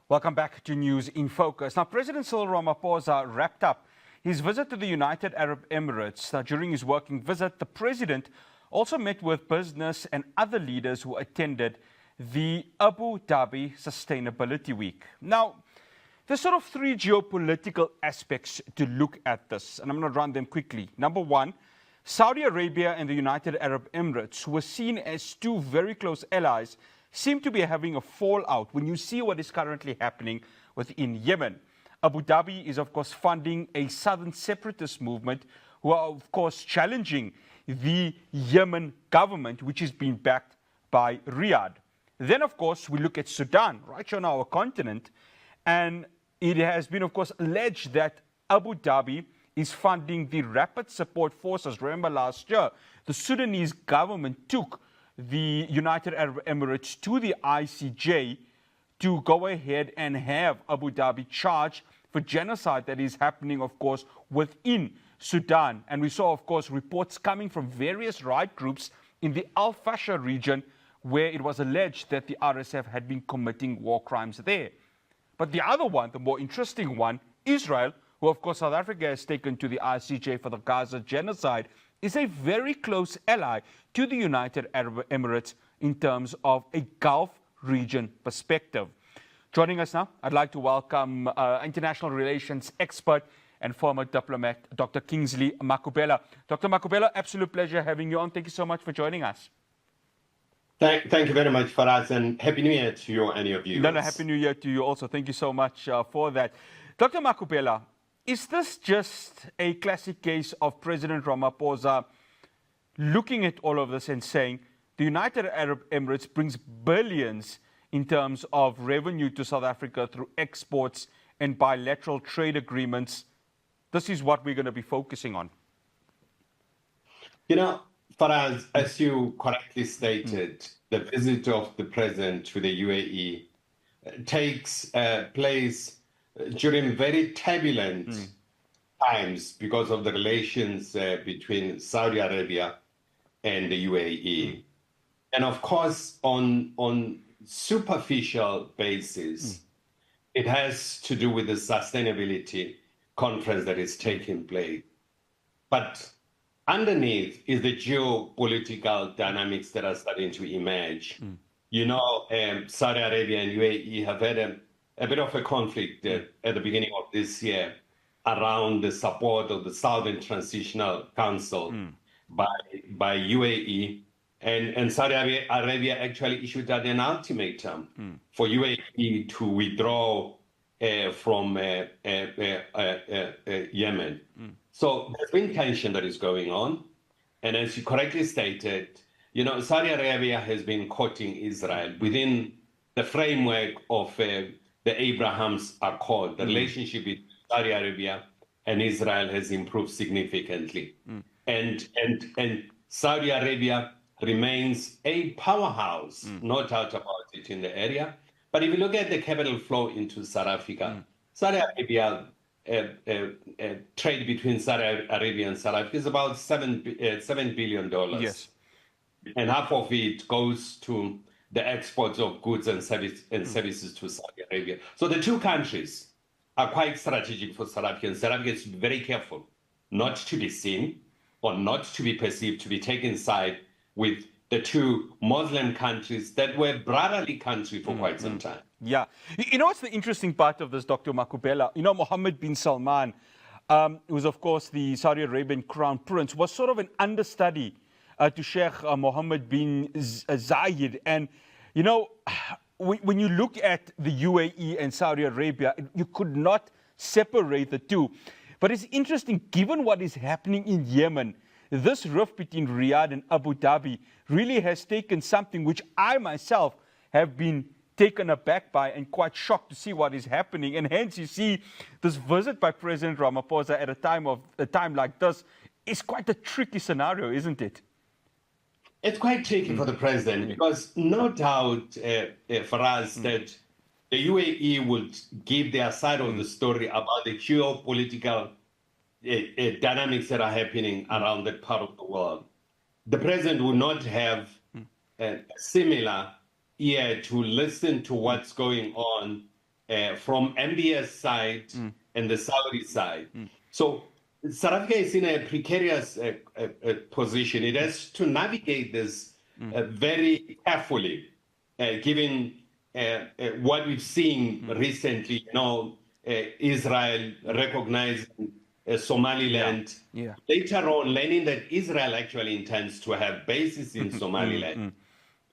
Welcome back to News in Focus. Now, President Cyril Ramaphosa wrapped up his visit to the United Arab Emirates. During his working visit, the president also met with business and other leaders who attended the Abu Dhabi Sustainability Week. Now, there's sort of three geopolitical aspects to look at this, and I'm going to run them quickly. Number one, Saudi Arabia and the United Arab Emirates, who were seen as two very close allies, seem to be having a fallout when you see what is currently happening within Yemen. Abu Dhabi is, of course, funding a southern separatist movement who are, of course, challenging the Yemen government, which is being backed by Riyadh. Then, of course, we look at Sudan, right here on our continent, and it has been, of course, alleged that Abu Dhabi is funding the Rapid Support Forces. Remember last year, the Sudanese government took the United Arab Emirates to the ICJ to go ahead and have Abu Dhabi charged for genocide that is happening, of course, within Sudan. And we saw, of course, reports coming from various right groups in the Al Fasher region where it was alleged that the RSF had been committing war crimes there. But the other one, the more interesting one, Israel, who, of course, South Africa has taken to the ICJ for the Gaza genocide, is a very close ally to the United Arab Emirates in terms of a Gulf region perspective. Joining us now, I'd like to welcome international relations expert and former diplomat, Dr. Kingsley Makhubela. Dr. Makhubela, absolute pleasure having you on. Thank you so much for joining us. Thank you very much, Faraz, and Happy New Year to you and your viewers. No, Happy New Year to you also. Thank you so much for that. Dr. Makhubela, is this just a classic case of President Ramaphosa looking at all of this and saying the United Arab Emirates brings billions in terms of revenue to South Africa through exports and bilateral trade agreements? This is what we're going to be focusing on. You know, Faraz, as you correctly stated, the visit of the president to the UAE takes place during very turbulent times because of the relations between Saudi Arabia and the UAE. And of course, on superficial basis, it has to do with the sustainability conference that is taking place. But underneath is the geopolitical dynamics that are starting to emerge. You know, Saudi Arabia and UAE have had a bit of a conflict at the beginning of this year around the support of the Southern Transitional Council by UAE. And Saudi Arabia actually issued an ultimatum for UAE to withdraw from Yemen. So there's been tension that is going on. And as you correctly stated, you know, Saudi Arabia has been courting Israel within the framework of the Abraham's Accord. The relationship between Saudi Arabia and Israel has improved significantly. And Saudi Arabia remains a powerhouse, no doubt about it, in the area. But if you look at the capital flow into South Africa, Saudi Arabia, trade between Saudi Arabia and South Africa is about $7 billion. Yes. And half of it goes to the exports of goods and services to Saudi Arabia. So the two countries are quite strategic for South Africa. And South Africa is very careful not to be seen or not to be perceived to be taken side with the two Muslim countries that were brotherly countries for quite some time. Yeah. You know what's the interesting part of this, Dr. Makhubela? You know, Mohammed bin Salman, who was, of course, the Saudi Arabian crown prince, was sort of an understudy to Sheikh Mohammed bin Zayed. And, you know, when you look at the UAE and Saudi Arabia, you could not separate the two. But it's interesting, given what is happening in Yemen, this rift between Riyadh and Abu Dhabi really has taken something which I myself have been taken aback by and quite shocked to see what is happening. And hence you see this visit by President Ramaphosa at a time like this is quite a tricky scenario, isn't it? It's quite tricky for the president because no doubt for us that the UAE would give their side of the story about the geopolitical dynamics that are happening around that part of the world. The president would not have a similar ear to listen to what's going on from MBS side and the Saudi side. So South Africa is in a precarious position. It has to navigate this very carefully, given what we've seen recently, Israel recognizing Somaliland. Later on, learning that Israel actually intends to have bases in Somaliland.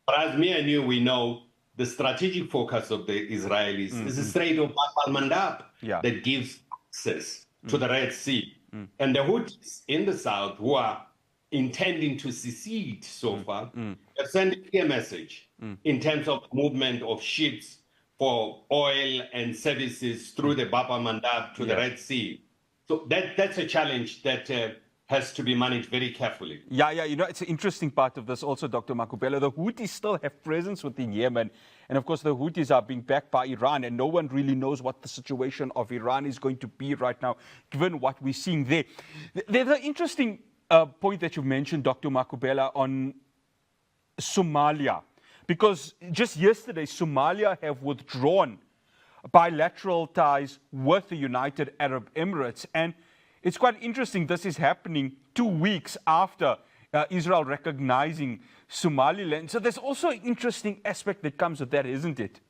But as me and you, we know the strategic focus of the Israelis is the Strait of Bab al-Mandab that gives access to the Red Sea. And the Houthis in the south, who are intending to secede so far, have sent a clear message in terms of movement of ships for oil and services through the Bab al-Mandab to the Red Sea. So that's a challenge that has to be managed very carefully. Yeah, it's an interesting part of this also, Dr. Makhubela. The Houthis still have presence within Yemen. And of course, the Houthis are being backed by Iran, and no one really knows what the situation of Iran is going to be right now, given what we're seeing there. There's an interesting point that you mentioned, Dr. Makhubela, on Somalia. Because just yesterday, Somalia have withdrawn bilateral ties with the United Arab Emirates. And it's quite interesting, this is happening 2 weeks after Israel recognizing Somaliland. So there's also an interesting aspect that comes with that, isn't it?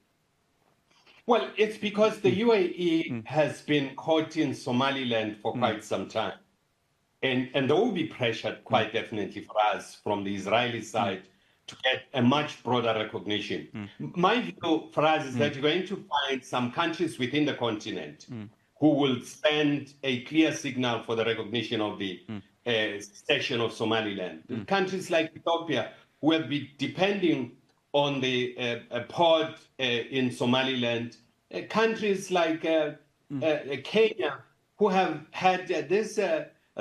Well, it's because the UAE has been caught in Somaliland for quite some time. And there will be pressure, quite definitely, for us from the Israeli side to get a much broader recognition. My view for us is that you're going to find some countries within the continent who will send a clear signal for the recognition of the cession of Somaliland. Countries like Ethiopia, who have been depending on the port in Somaliland, countries like Kenya, who have had this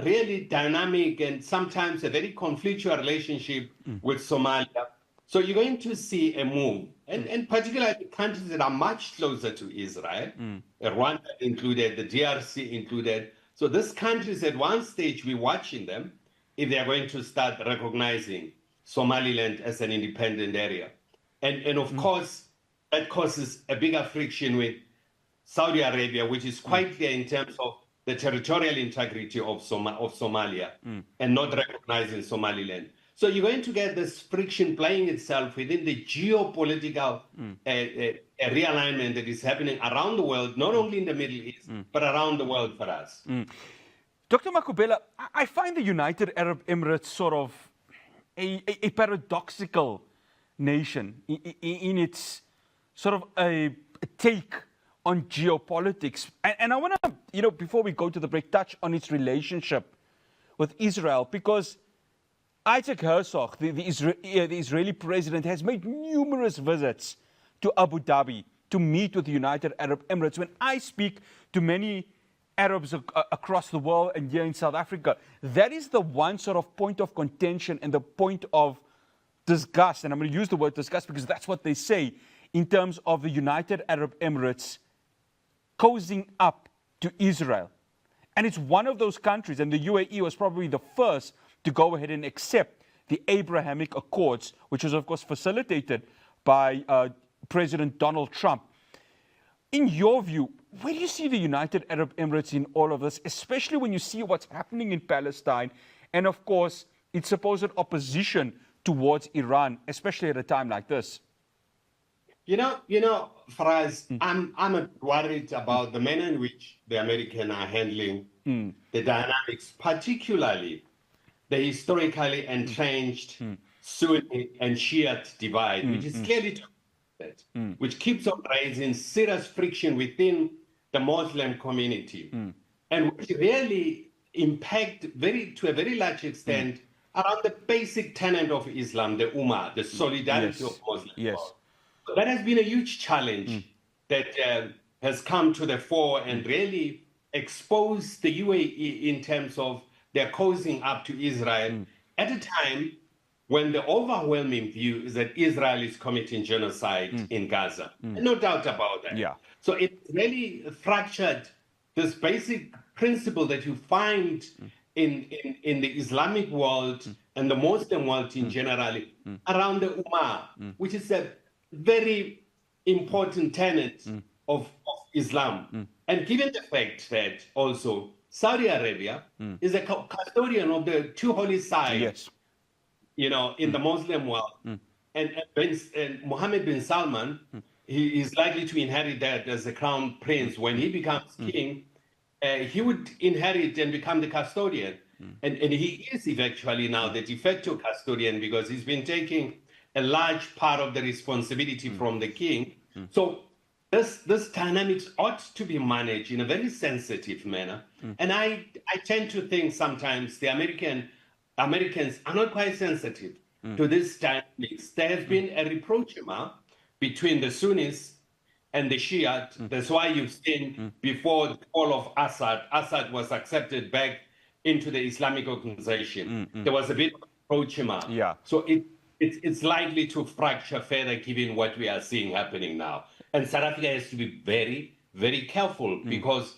really dynamic and sometimes a very conflictual relationship with Somalia. So you're going to see a move, and particularly countries that are much closer to Israel, Rwanda included, the DRC included. So these countries at one stage, we're watching them if they're going to start recognizing Somaliland as an independent area. And of course, that causes a bigger friction with Saudi Arabia, which is quite clear in terms of the territorial integrity of Somalia and not recognizing Somaliland. So you're going to get this friction playing itself within the geopolitical realignment that is happening around the world, not only in the Middle East, but around the world for us. Dr. Makhubela, I find the United Arab Emirates sort of a paradoxical nation in its sort of a take on geopolitics. And I want to, before we go to the break, touch on its relationship with Israel, because Isaac Herzog, the Israeli president, has made numerous visits to Abu Dhabi to meet with the United Arab Emirates. When I speak to many Arabs across the world and here in South Africa, that is the one sort of point of contention and the point of disgust. And I'm going to use the word disgust because that's what they say in terms of the United Arab Emirates cozying up to Israel. And it's one of those countries, and the UAE was probably the first to go ahead and accept the Abrahamic Accords, which was, of course, facilitated by President Donald Trump. In your view, where do you see the United Arab Emirates in all of this, especially when you see what's happening in Palestine and, of course, its supposed opposition towards Iran, especially at a time like this? Faraz, I'm worried about the manner in which the Americans are handling the dynamics, particularly the historically entrenched Sunni and Shiite divide, which is clearly which keeps on raising serious friction within the Muslim community, and which really impact to a very large extent around the basic tenet of Islam, the Ummah, the solidarity of Muslims. Yes. So that has been a huge challenge that has come to the fore and really exposed the UAE in terms of their cozying up to Israel at a time when the overwhelming view is that Israel is committing genocide in Gaza. No doubt about that. Yeah. So it really fractured this basic principle that you find in the Islamic world and the Muslim world in general around the Ummah, which is a very important tenet of Islam. And given the fact that also Saudi Arabia is a custodian of the two holy sites, Yes. In the Muslim world, and Mohammed bin Salman, he is likely to inherit that as the crown prince. When he becomes king, he would inherit and become the custodian. And he is eventually now the de facto custodian because he's been taking a large part of the responsibility from the king. So this dynamics ought to be managed in a very sensitive manner. And I tend to think sometimes the Americans are not quite sensitive to this dynamics. There has been a rapprochement between the Sunnis and the Shia. That's why you've seen before the fall of Assad was accepted back into the Islamic organization. There was a bit of rapprochement. Yeah. So it's likely to fracture further given what we are seeing happening now. And South Africa has to be very, very careful because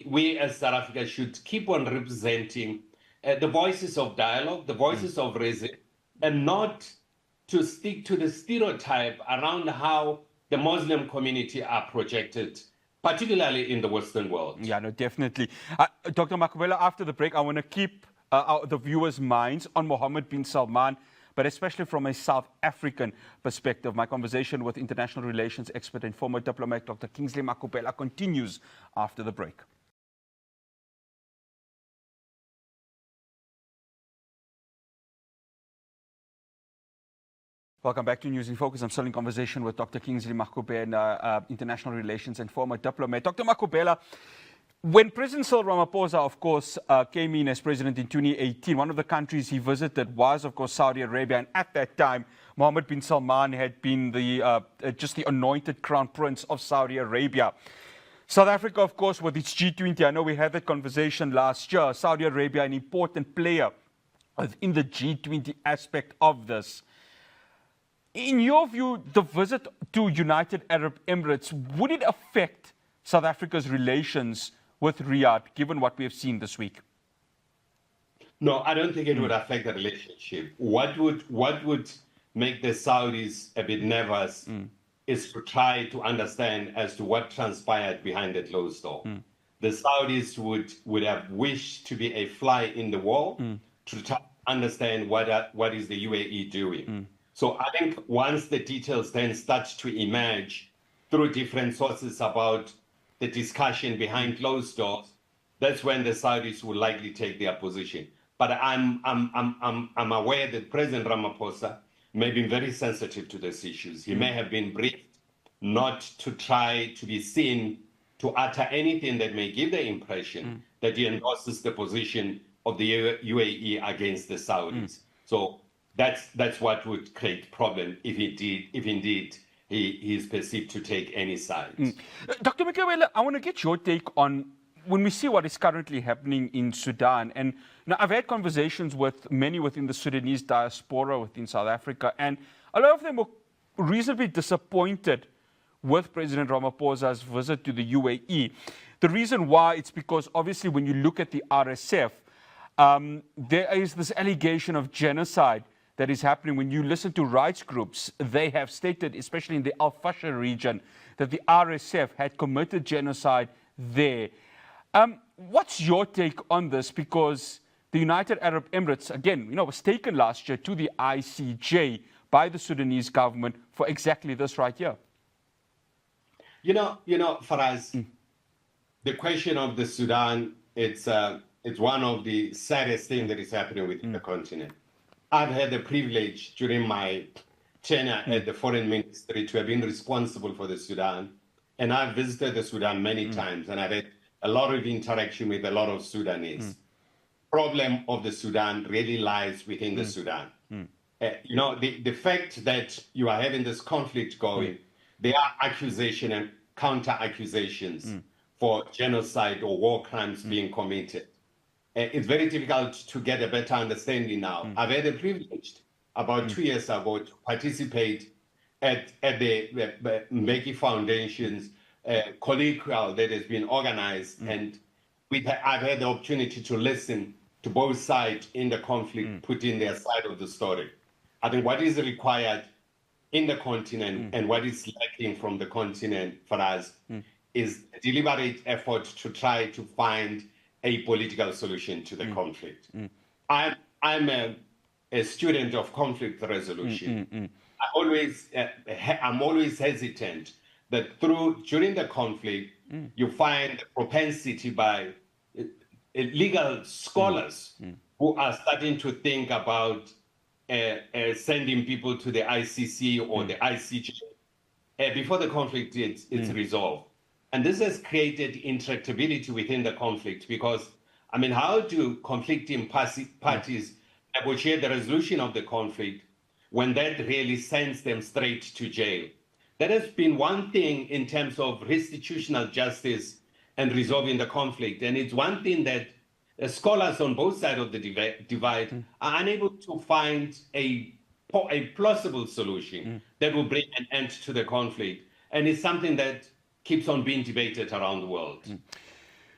we as South Africa should keep on representing the voices of dialogue, the voices of reason, and not to stick to the stereotype around how the Muslim community are projected, particularly in the Western world. Yeah, no, definitely. Dr. Makhubela, after the break, I want to keep the viewers' minds on Mohammed bin Salman, but especially from a South African perspective. My conversation with international relations expert and former diplomat Dr. Kingsley Makhubela continues after the break. Welcome back to News in Focus. I'm still in conversation with Dr. Kingsley Makhubela, international relations and former diplomat. Dr. Makhubela, when President Cyril Ramaphosa, of course, came in as president in 2018, one of the countries he visited was, of course, Saudi Arabia. And at that time, Mohammed bin Salman had been just the anointed crown prince of Saudi Arabia. South Africa, of course, with its G20, I know we had that conversation last year. Saudi Arabia, an important player in the G20 aspect of this. In your view, the visit to United Arab Emirates, would it affect South Africa's relations with Riyadh, given what we have seen this week? No, I don't think it would affect the relationship. What would make the Saudis a bit nervous is to try to understand as to what transpired behind the closed door. The Saudis would have wished to be a fly in the wall to try to understand what is the UAE doing. So I think once the details then start to emerge through different sources about the discussion behind closed doors, that's when the Saudis will likely take their position. But I'm aware that President Ramaphosa may be very sensitive to these issues. He may have been briefed not to try to be seen to utter anything that may give the impression that he endorses the position of the UAE against the Saudis. So that's what would create problem if indeed he is perceived to take any side. Dr. Makhubela, I want to get your take on when we see what is currently happening in Sudan. And I've had conversations with many within the Sudanese diaspora within South Africa, and a lot of them were reasonably disappointed with President Ramaphosa's visit to the UAE. The reason why, it's because obviously when you look at the RSF, there is this allegation of genocide that is happening. When you listen to rights groups, they have stated, especially in the Al Fasher region, that the RSF had committed genocide there. What's your take on this? Because the United Arab Emirates, again, was taken last year to the ICJ by the Sudanese government for exactly this right here. For us, the question of the Sudan, it's one of the saddest things that is happening within the continent. I've had the privilege during my tenure at the foreign ministry to have been responsible for the Sudan. And I've visited the Sudan many times, and I've had a lot of interaction with a lot of Sudanese. Problem of the Sudan really lies within the Sudan. The fact that you are having this conflict going, there are accusations and counter-accusations for genocide or war crimes being committed. It's very difficult to get a better understanding now. I've had the privilege about 2 years ago to participate at the Mbeki Foundation's colloquial that has been organized, and I've had the opportunity to listen to both sides in the conflict, put in their side of the story. I think what is required in the continent and what is lacking from the continent for us is a deliberate effort to try to find a political solution to the conflict. I'm a student of conflict resolution. I'm always hesitant that during the conflict, you find propensity by legal scholars who are starting to think about sending people to the ICC or the ICJ before the conflict is resolved. And this has created intractability within the conflict because, I mean, how do conflicting parties negotiate the resolution of the conflict when that really sends them straight to jail? That has been one thing in terms of restitutional justice and resolving the conflict. And it's one thing that scholars on both sides of the divide are unable to find a plausible solution that will bring an end to the conflict. And it's something that keeps on being debated around the world.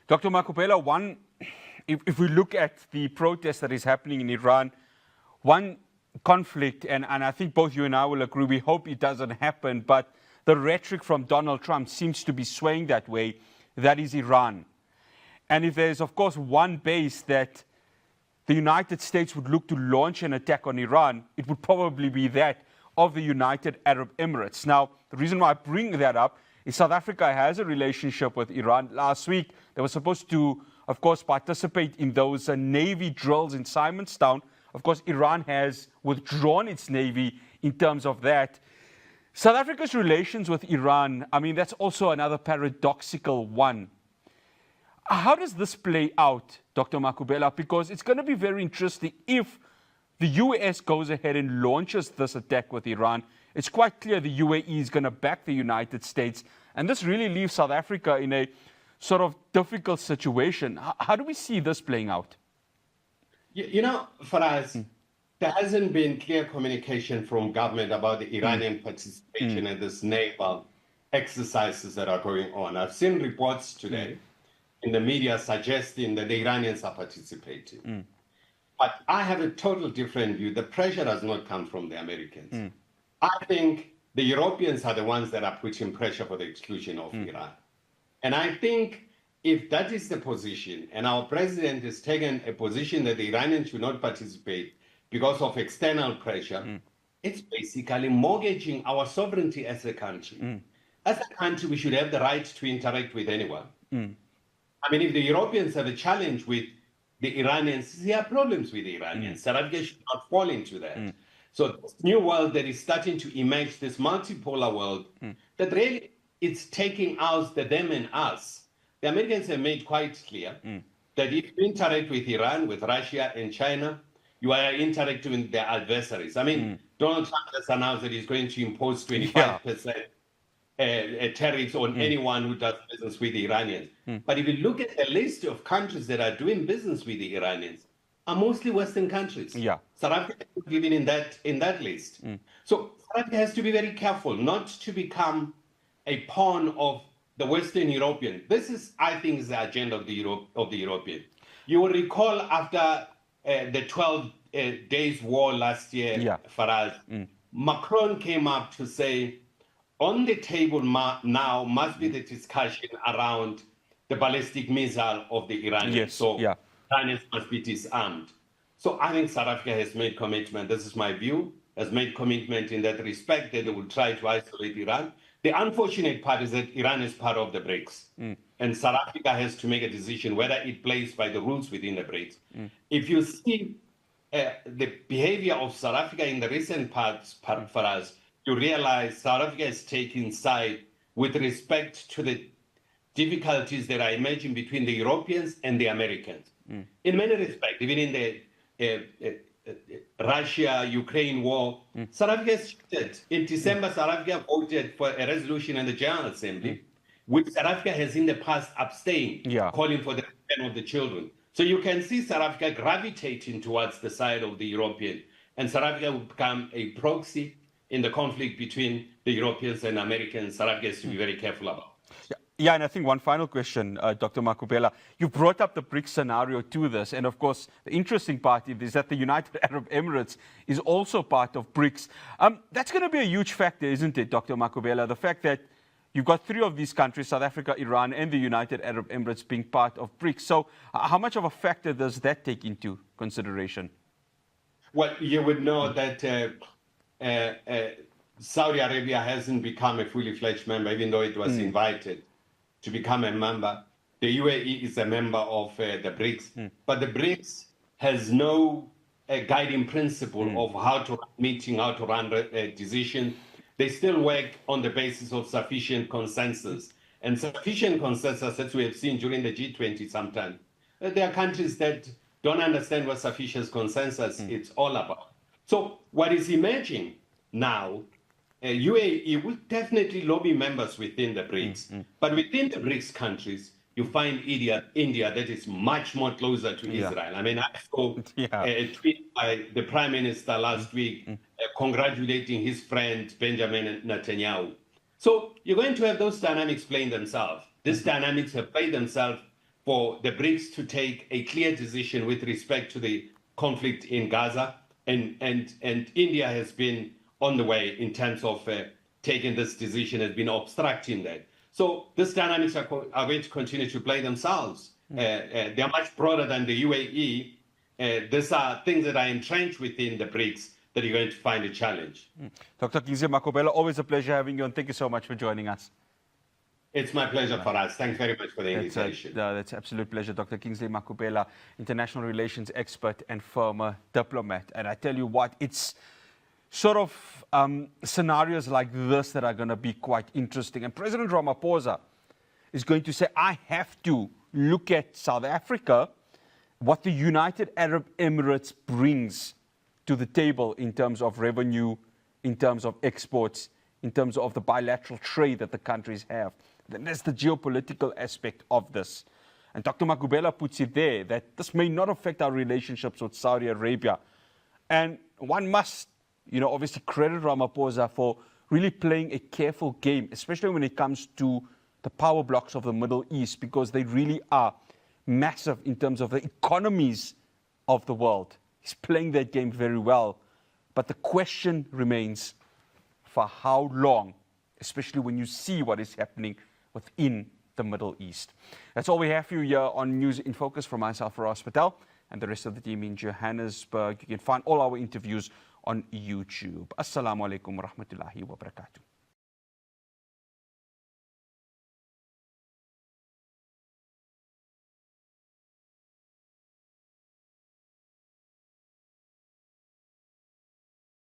Dr. Makhubela, if we look at the protest that is happening in Iran, one conflict, and I think both you and I will agree, we hope it doesn't happen, but the rhetoric from Donald Trump seems to be swaying that way, that is Iran. And if there's, of course, one base that the United States would look to launch an attack on Iran, it would probably be that of the United Arab Emirates. Now, the reason why I bring that up is South Africa has a relationship with Iran. Last week, they were supposed to, of course, participate in those Navy drills in Simonstown. Of course, Iran has withdrawn its Navy in terms of that. South Africa's relations with Iran, I mean, that's also another paradoxical one. How does this play out, Dr. Makhubela? Because it's going to be very interesting if the US goes ahead and launches this attack with Iran. It's quite clear the UAE is going to back the United States. And this really leaves South Africa in a sort of difficult situation. How do we see this playing out? You know, for us, there hasn't been clear communication from government about the Iranian participation in this naval exercises that are going on. I've seen reports today in the media suggesting that the Iranians are participating. But I have a total different view. The pressure does not come from the Americans. I think the Europeans are the ones that are putting pressure for the exclusion of Iran. And I think if that is the position, and our president has taken a position that the Iranians should not participate because of external pressure, it's basically mortgaging our sovereignty as a country. As a country, we should have the right to interact with anyone. I mean, if the Europeans have a challenge with the Iranians, there are problems with the Iranians. South Africa should not fall into that. So this new world that is starting to emerge, this multipolar world, that really it's taking out the them and us. The Americans have made quite clear that if you interact with Iran, with Russia and China, you are interacting with their adversaries. I mean, Donald Trump has announced that he's going to impose 25% tariffs on anyone who does business with the Iranians. But if you look at the list of countries that are doing business with the Iranians, are mostly Western countries. South Africa is even in that list. So South Africa has to be very careful not to become a pawn of the Western European. This is, I think, is the agenda of the European. You will recall after the 12 days war last year, Faraz, Macron came up to say, on the table now must be the discussion around the ballistic missile of the Iranians. Iranians must be disarmed. So I think South Africa has made commitment, this is my view, has made commitment in that respect that they will try to isolate Iran. The unfortunate part is that Iran is part of the BRICS. And South Africa has to make a decision whether it plays by the rules within the BRICS. If you see the behavior of South Africa in the recent past for us, you realize South Africa is taking side with respect to the difficulties that are emerging between the Europeans and the Americans. In many respects, even in the Russia-Ukraine war, South Africa shifted. In December, South Africa voted for a resolution in the General Assembly, which South Africa has in the past abstained, calling for the return of the children. So you can see South Africa gravitating towards the side of the European, and South Africa will become a proxy in the conflict between the Europeans and Americans. South Africa has to be very careful about. Yeah, and I think one final question, Dr. Makhubela. You brought up the BRICS scenario to this, and of course, the interesting part is that the United Arab Emirates is also part of BRICS. That's going to be a huge factor, isn't it, Dr. Makhubela? The fact that you've got three of these countries, South Africa, Iran, and the United Arab Emirates, being part of BRICS. So how much of a factor does that take into consideration? Well, you would know that Saudi Arabia hasn't become a fully fledged member, even though it was invited to become a member. The UAE is a member of the BRICS, but the BRICS has no guiding principle of how to run meeting, how to run a decision. They still work on the basis of sufficient consensus. And sufficient consensus, as we have seen during the G20 sometimes, there are countries that don't understand what sufficient consensus is all about. So what is emerging now, UAE will definitely lobby members within the BRICS, but within the BRICS countries, you find India that is much more closer to Israel. I mean, I saw a tweet by the Prime Minister last week congratulating his friend Benjamin Netanyahu. So you're going to have those dynamics playing themselves. These dynamics have played themselves for the BRICS to take a clear decision with respect to the conflict in Gaza, and India has been on the way in terms of taking this decision, has been obstructing that. So these dynamics are going to continue to play themselves. They are much broader than the UAE. These are things that are entrenched within the BRICS that you're going to find a challenge. Dr. Kingsley Makhubela, always a pleasure having you, and thank you so much for joining us. It's my pleasure for us. Thanks very much for the invitation. That's an absolute pleasure. Dr. Kingsley Makhubela, international relations expert and former diplomat. And I tell you what, it's sort of scenarios like this that are going to be quite interesting. And President Ramaphosa is going to say, I have to look at South Africa, what the United Arab Emirates brings to the table in terms of revenue, in terms of exports, in terms of the bilateral trade that the countries have. Then there's the geopolitical aspect of this. And Dr. Makhubela puts it there that this may not affect our relationships with Saudi Arabia. And one must, obviously credit Ramaphosa for really playing a careful game, especially when it comes to the power blocks of the Middle East, because they really are massive in terms of the economies of the world. He's playing that game very well. But the question remains, for how long, especially when you see what is happening within the Middle East. That's all we have for you here on News in Focus from myself, Ross Patel, and the rest of the team in Johannesburg. You can find all our interviews on YouTube. Assalamu alaikum wa rahmatullahi wa barakatuh.